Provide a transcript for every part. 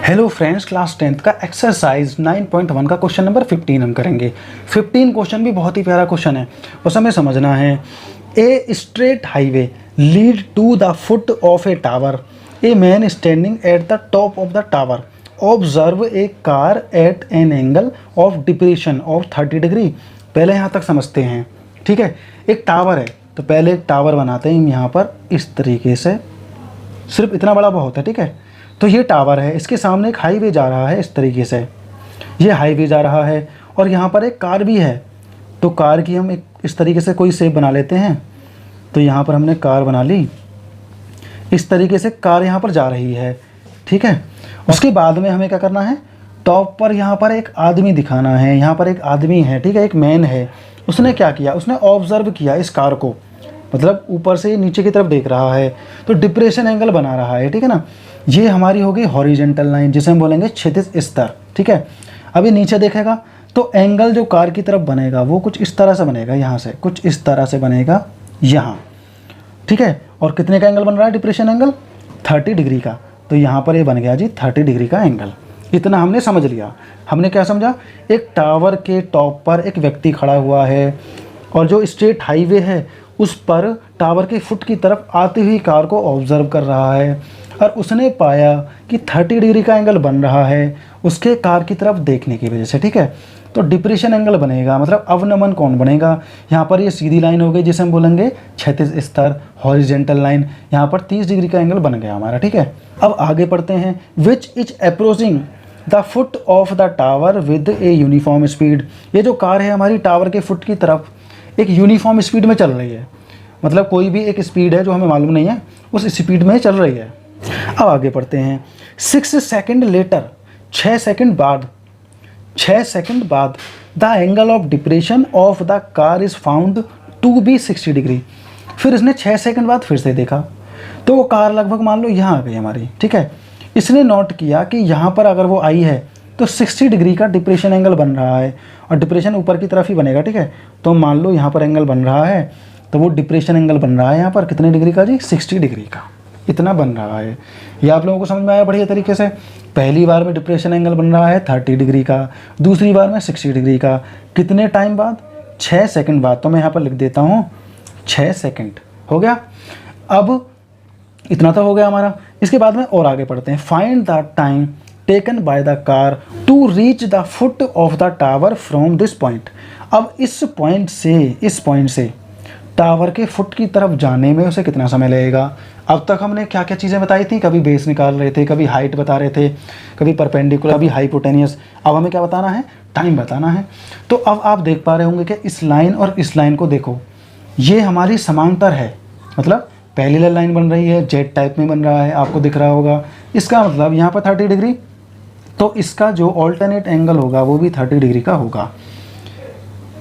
Hello friends, class 10th का exercise 9.1 का question number 15 हम करेंगे। 15 क्वेश्चन भी बहुत ही प्यारा क्वेश्चन है, बस हमें समझना है। A straight highway lead to the foot of a tower, a man standing at the top of the tower observe a car at an angle of depression of 30 degree. पहले यहाँ तक समझते हैं, ठीक है। एक टावर है, तो पहले एक टावर बनाते हैं यहाँ पर इस तरीके से, सिर्फ इतना बड़ा बहुत है, ठीक है। तो ये टावर है, इसके सामने एक हाईवे जा रहा है इस तरीके से, ये हाईवे जा रहा है और यहाँ पर एक कार भी है। तो कार की हम एक इस तरीके से कोई शेप बना लेते हैं। तो यहाँ पर हमने कार बना ली, इस तरीके से कार यहाँ पर जा रही है, ठीक है। उसके बाद में हमें क्या करना है, टॉप पर यहाँ पर एक आदमी दिखाना है। यहाँ पर एक आदमी है, ठीक है, एक मैन है। उसने क्या किया, उसने ऑब्जर्व किया इस कार को, मतलब ऊपर से नीचे की तरफ देख रहा है, तो डिप्रेशन एंगल बना रहा है, ठीक है ना। ये हमारी होगी हॉरिजेंटल लाइन, जिसे हम बोलेंगे क्षैतिज स्तर, ठीक है। अभी नीचे देखेगा तो एंगल जो कार की तरफ बनेगा वो कुछ इस तरह से बनेगा, यहाँ से कुछ इस तरह से बनेगा यहाँ, ठीक है। और कितने का एंगल बन रहा है डिप्रेशन एंगल, 30 डिग्री का। तो यहाँ पर ये बन गया जी 30 डिग्री का एंगल। इतना हमने समझ लिया। हमने क्या समझा, एक टावर के टॉप पर एक व्यक्ति खड़ा हुआ है और जो स्ट्रेट हाईवे है उस पर टावर के फुट की तरफ आती हुई कार को ऑब्जर्व कर रहा है और उसने पाया कि 30 डिग्री का एंगल बन रहा है उसके कार की तरफ देखने की वजह से, ठीक है। तो डिप्रेशन एंगल बनेगा, मतलब अवनमन कोण बनेगा। यहाँ पर ये सीधी लाइन हो गई जिसे हम बोलेंगे क्षैतिज स्तर, हॉरिजेंटल लाइन। यहाँ पर 30 डिग्री का एंगल बन गया हमारा, ठीक है। अब आगे पढ़ते हैं। Which is approaching the foot of the tower with a uniform speed. ये जो कार है हमारी टावर के फुट की तरफ एक यूनिफॉर्म स्पीड में चल रही है, मतलब कोई भी एक स्पीड है जो हमें मालूम नहीं है, उस स्पीड में चल रही है। अब आगे पढ़ते हैं। 6 सेकंड लेटर, 6 सेकंड बाद the angle of depression of the car is found to be 60 degree. फिर इसने 6 सेकंड बाद फिर से देखा तो वो कार लगभग मान लो यहाँ आ गई हमारी, ठीक है। इसने नोट किया कि यहाँ पर अगर वो आई है तो 60 डिग्री का डिप्रेशन एंगल बन रहा है और डिप्रेशन ऊपर की तरफ ही बनेगा, ठीक है। तो मान लो यहाँ पर एंगल बन रहा है, तो वो डिप्रेशन एंगल बन रहा है यहाँ पर कितने डिग्री का जी, 60 डिग्री का। इतना बन रहा है। ये आप लोगों को समझ में आया बढ़िया तरीके से। पहली बार में डिप्रेशन एंगल बन रहा है 30 डिग्री का, दूसरी बार में 60 डिग्री का। कितने टाइम बाद, 6 सेकंड बाद। तो मैं यहाँ पर लिख देता हूँ 6 सेकंड हो गया। अब इतना तो हो गया हमारा। इसके बाद में और आगे पढ़ते हैं। Find the time taken by the car to reach the foot of the tower from this point. अब इस पॉइंट से टावर के फुट की तरफ जाने में उसे कितना समय लगेगा। अब तक हमने क्या क्या चीज़ें बताई थी, कभी बेस निकाल रहे थे, कभी हाइट बता रहे थे, कभी परपेंडिकुलर, कभी हाइपोटेनियस। अब हमें क्या बताना है, टाइम बताना है। तो अब आप देख पा रहे होंगे कि इस लाइन और इस लाइन को देखो, ये हमारी समांतर है, मतलब पैरेलल लाइन बन रही है, जेड टाइप में बन रहा है, आपको दिख रहा होगा। इसका मतलब यहाँ पर 30 डिग्री, तो इसका जो ऑल्टरनेट एंगल होगा वो भी 30 डिग्री का होगा।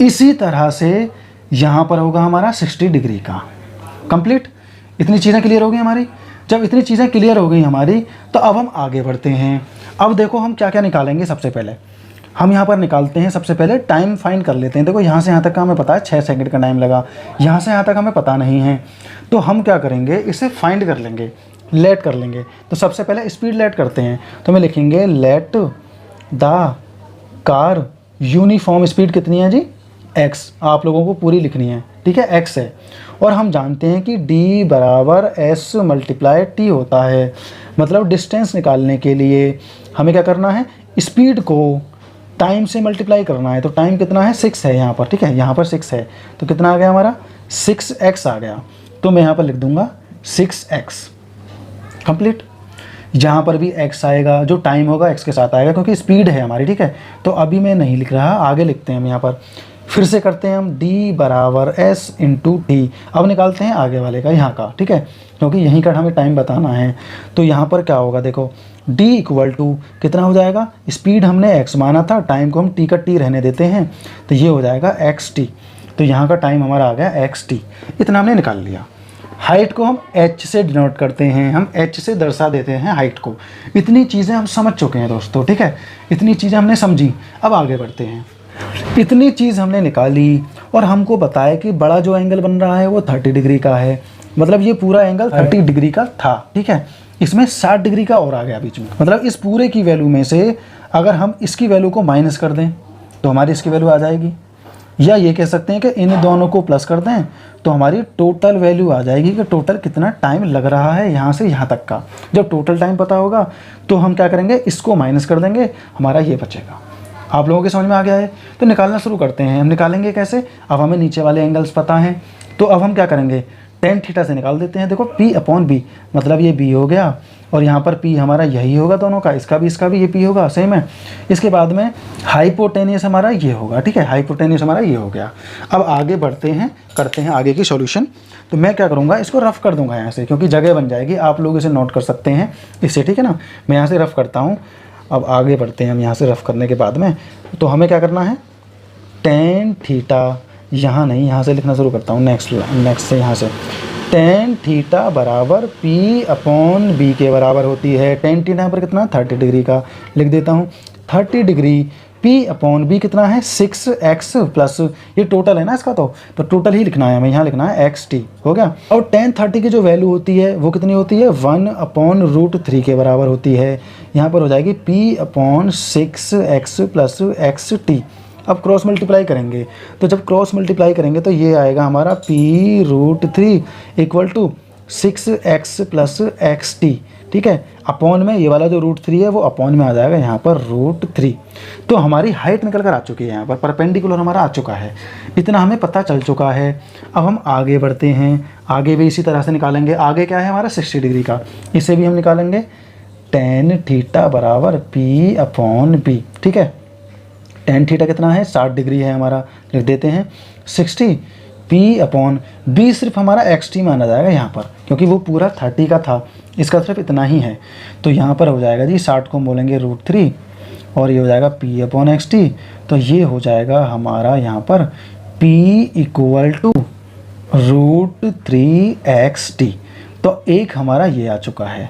इसी तरह से यहाँ पर होगा हमारा 60 डिग्री का। कंप्लीट। इतनी चीज़ें क्लियर हो गई हमारी। जब इतनी चीज़ें क्लियर हो गई हमारी तो अब हम आगे बढ़ते हैं। अब देखो हम क्या क्या निकालेंगे। सबसे पहले हम यहाँ पर निकालते हैं, सबसे पहले टाइम फाइंड कर लेते हैं। देखो यहाँ से यहाँ तक का हमें पता है 6 सेकंड का टाइम लगा, यहाँ से यहाँ तक हमें पता नहीं है। तो हम क्या करेंगे, इसे फाइंड कर लेंगे, लेट कर लेंगे। तो सबसे पहले स्पीड लेट करते हैं। तो मैं लिखेंगे let the car uniform speed कितनी है जी, x। आप लोगों को पूरी लिखनी है, ठीक है, x है। और हम जानते हैं कि d बराबर s मल्टीप्लाई t होता है। मतलब डिस्टेंस निकालने के लिए हमें क्या करना है, स्पीड को टाइम से मल्टीप्लाई करना है। तो टाइम कितना है, 6 है यहाँ पर, ठीक है, यहाँ पर 6 है। तो कितना आ गया हमारा, 6x आ गया। तो मैं यहाँ पर लिख दूंगा 6x। कंप्लीट। यहाँ पर भी x आएगा, जो टाइम होगा x के साथ आएगा क्योंकि स्पीड है हमारी, ठीक है। तो अभी मैं नहीं लिख रहा, आगे लिखते हैं हम। यहाँ पर फिर से करते हैं हम, d बराबर s इंटू टी। अब निकालते हैं आगे वाले का, यहाँ का, ठीक है, क्योंकि यहीं का हमें टाइम बताना है। तो यहाँ पर क्या होगा, देखो d इक्वल टू कितना हो जाएगा, स्पीड हमने x माना था, टाइम को हम t का t रहने देते हैं, तो ये हो जाएगा xt। तो यहाँ का टाइम हमारा आ गया xt। इतना हमने निकाल लिया। हाइट को हम h से डिनोट करते हैं, हम h से दर्शा देते हैं हाइट को। इतनी चीज़ें हम समझ चुके हैं दोस्तों, ठीक है, इतनी चीज़ें हमने समझी। अब आगे बढ़ते हैं। इतनी चीज़ हमने निकाली और हमको बताया कि बड़ा जो एंगल बन रहा है वो 30 डिग्री का है, मतलब ये पूरा एंगल 30 डिग्री का था, ठीक है। इसमें 60 डिग्री का और आ गया बीच में। मतलब इस पूरे की वैल्यू में से अगर हम इसकी वैल्यू को माइनस कर दें तो हमारी इसकी वैल्यू आ जाएगी, या ये कह सकते हैं कि इन दोनों को प्लस कर दें तो हमारी टोटल वैल्यू आ जाएगी कि टोटल कितना टाइम लग रहा है यहाँ से यहाँ तक का। जब टोटल टाइम पता होगा तो हम क्या करेंगे, इसको माइनस कर देंगे, हमारा ये बचेगा। आप लोगों के समझ में आ गया है? तो निकालना शुरू करते हैं। हम निकालेंगे कैसे? अब हमें नीचे वाले एंगल्स पता हैं, तो अब हम क्या करेंगे, टेन थीटा से निकाल देते हैं। देखो P अपॉन B, मतलब ये B हो गया और यहाँ पर P हमारा यही होगा दोनों का, इसका भी ये P होगा, सेम है। इसके बाद में हाइपोटेनियस हमारा ये होगा, ठीक है, हाइपोटेनियस हमारा ये हो गया। अब आगे बढ़ते हैं, करते हैं आगे की सॉल्यूशन। तो मैं क्या करूँगा, इसको रफ कर दूँगा यहाँ से, क्योंकि जगह बन जाएगी, आप लोग इसे नोट कर सकते हैं इससे, ठीक है ना। मैं यहाँ से रफ करता हूँ। अब आगे बढ़ते हैं हम यहाँ से रफ करने के बाद में। तो हमें क्या करना है, टेन थीटा, यहाँ नहीं, यहाँ से लिखना शुरू करता हूँ, नेक्स्ट से यहाँ से, टेन थीटा बराबर P अपॉन B के बराबर होती है। टेन थीटा यहाँ पर कितना, 30 डिग्री का लिख देता हूँ। 30 डिग्री P अपॉन B कितना है, 6x प्लस, ये टोटल है ना इसका, तो टोटल ही लिखना है हमें, यहाँ लिखना है xt, हो गया। और tan 30 की जो वैल्यू होती है वो कितनी होती है, 1 अपॉन √3 के बराबर होती है। यहाँ पर हो जाएगी P upon 6x plus xt। अब क्रॉस मल्टीप्लाई करेंगे, तो जब क्रॉस मल्टीप्लाई करेंगे तो ये आएगा हमारा P√3 equal to 6x plus xt, ठीक है। अपॉन में ये वाला जो √3 है वो अपॉन में आ जाएगा यहाँ पर √3। तो हमारी हाइट निकल कर आ चुकी है, यहाँ पर परपेंडिकुलर हमारा आ चुका है, इतना हमें पता चल चुका है। अब हम आगे बढ़ते हैं, आगे भी इसी तरह से निकालेंगे। आगे क्या है हमारा, 60 डिग्री का, इसे भी हम निकालेंगे। टेन थीटा बराबर P अपॉन B, ठीक है। टेन थीटा कितना है, 60 डिग्री है हमारा, लिख देते हैं 60। P अपॉन B सिर्फ हमारा xt माना जाएगा यहाँ पर, क्योंकि वो पूरा 30 का था, इसका सिर्फ इतना ही है। तो यहाँ पर हो जाएगा जी, 60 को बोलेंगे √3 और ये हो जाएगा P अपॉन xt। तो ये हो जाएगा हमारा यहाँ पर P इक्वल टू √3xt। तो एक हमारा ये आ चुका है,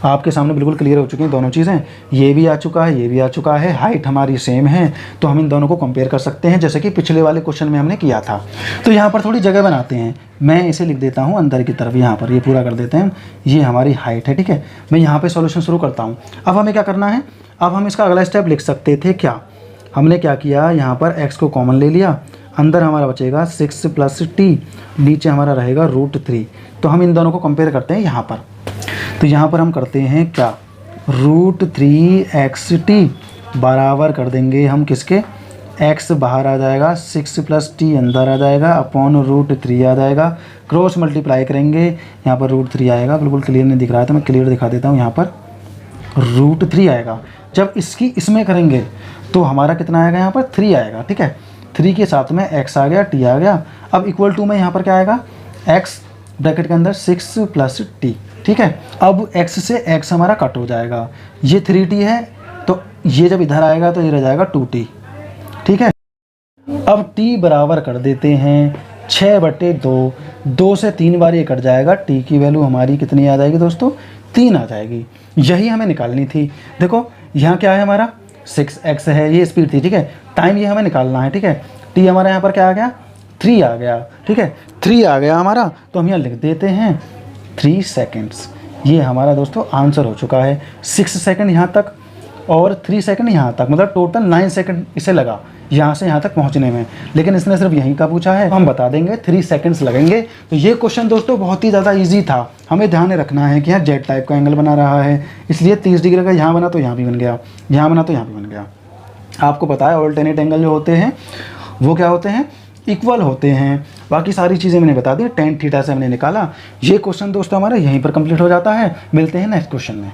आपके सामने बिल्कुल क्लियर हो चुकी हैं दोनों चीज़ें। ये भी आ चुका है, ये भी आ चुका है, हाइट हमारी सेम है, तो हम इन दोनों को कंपेयर कर सकते हैं, जैसे कि पिछले वाले क्वेश्चन में हमने किया था। तो यहाँ पर थोड़ी जगह बनाते हैं, मैं इसे लिख देता हूँ अंदर की तरफ, यहाँ पर ये पूरा कर देते हैं। ये हमारी हाइट है, ठीक है। मैं यहाँ पर सॉल्यूशन शुरू करता हूँ। अब हमें क्या करना है, अब हम इसका अगला स्टेप लिख सकते थे क्या, हमने क्या किया, यहाँ पर x को कॉमन ले लिया, अंदर हमारा बचेगा 6 प्लस t, नीचे हमारा रहेगा √3। तो हम इन दोनों को कंपेयर करते हैं यहाँ पर। तो यहाँ पर हम करते हैं क्या, √3xt बराबर कर देंगे हम किसके, x बाहर आ जाएगा, 6 प्लस t अंदर आ जाएगा, अपॉन √3 आ जाएगा। क्रॉस मल्टीप्लाई करेंगे, यहाँ पर √3 आएगा, बिल्कुल क्लियर नहीं दिख रहा है तो मैं क्लियर दिखा देता हूँ। यहाँ पर √3 आएगा। जब इसकी इसमें करेंगे तो हमारा कितना आएगा, यहाँ पर 3 आएगा, ठीक है। 3 के साथ में x आ गया, t आ गया। अब इक्वल टू में यहाँ पर क्या आएगा, x ब्रैकेट के अंदर 6 प्लस t, ठीक है। अब x से x हमारा कट हो जाएगा, ये 3t है, तो ये जब इधर आएगा तो ये रह जाएगा 2t, ठीक है। अब t बराबर कर देते हैं 6/2, 2 से 3 बार ये कट जाएगा, t की वैल्यू हमारी कितनी आ जाएगी दोस्तों, 3 आ जाएगी। यही हमें निकालनी थी। देखो यहाँ क्या है हमारा, 6x है, ये स्पीड थी, ठीक है। टाइम ये हमें निकालना है, ठीक है। t हमारा यहाँ पर क्या आ गया, 3 आ गया, ठीक है। 3 आ गया हमारा, तो हम यहाँ लिख देते हैं 3 सेकेंड्स। ये हमारा दोस्तों आंसर हो चुका है। 6 सेकंड यहाँ तक और 3 सेकंड यहाँ तक, मतलब टोटल 9 सेकंड इसे लगा यहाँ से यहाँ तक पहुँचने में, लेकिन इसने सिर्फ यहीं का पूछा है, हम बता देंगे 3 सेकंड्स लगेंगे। तो ये क्वेश्चन दोस्तों बहुत ही ज़्यादा इजी था। हमें ध्यान में रखना है कि यहाँ जेड टाइप का एंगल बना रहा है, इसलिए 30 डिग्री का यहाँ बना तो यहाँ भी बन गया, यहाँ बना तो यहाँ भी बन गया। आपको पता है ऑल्टरनेट एंगल जो होते हैं वो क्या होते हैं, इक्वल होते हैं। बाकी सारी चीज़ें मैंने बता दी, टेन थीटा से हमने निकाला। ये क्वेश्चन दोस्तों हमारा यहीं पर कंप्लीट हो जाता है। मिलते हैं नेक्स्ट क्वेश्चन में।